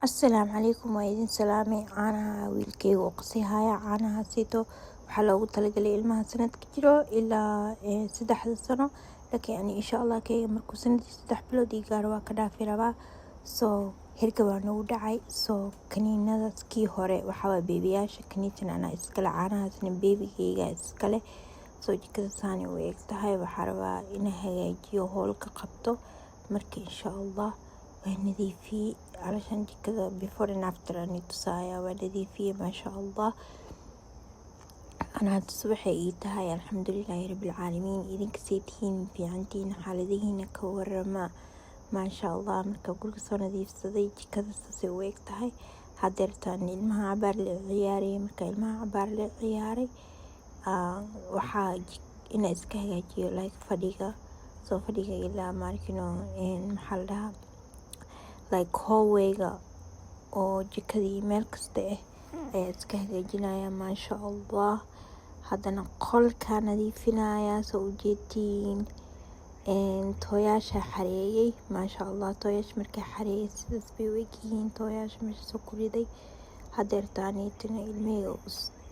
Asalaamu calaykum waa idin salaamay caanaha wiilkeyga oo qasay haya caanahaasito waxaa loogu talagalay ilmaha sanadka jiro ilaa 3 sano laakiin ani insha Allah keyga markuu sanadkii 3 bilood ii gaaro waa ka dhaafi rabaa hergab waa nagu dhacay kaniinadaas kii hore waxaa waa beebiyaasha kaniinitan anaa iskale caanahaasna beebigeyga iskale jikada saani u eg tahay waxaa rabaa inaan hagaajiyo howl ka qabto marka insha Allah waa nadiifiyey علشان كذا before and after أني تصايا والذي فيه ما شاء الله أنا تصبح إيتها الحمد لله رب العالمين إذن كسيتين في عندين حالدين كورما ما شاء الله مركب كل قصة نظيف صديق كذا سويك تهاي حضرتان المها عبار للعياري مركب المها عبار للعياري وحاج إن إسكاها جيو لايك فديقة فديقة إلا ماركنو إن محلها like hallwayga oo jikadii meel kasta ayaa iska hagaajinaya ma sha Allah haddana qolka nadiifinaya soo ujeedtiin tooyasha xareeyay ma sha Allah tooyash markay xareeyay sidaas bay u egyihiin tooyash meesha soo kuriday hadeertaaniitina ilmeyga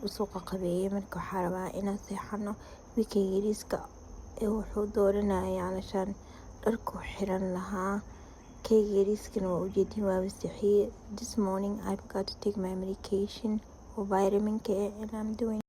u soo qabeeyay marka waxaa rabaa inaan seexano wiilkayga yariiska wuxuu dooranayaa علشان dharku xiran lahaa keygeeriskana waa ujeedin waa wasixiyey this morning I forgot to take my medication or vitamin K and I'm doing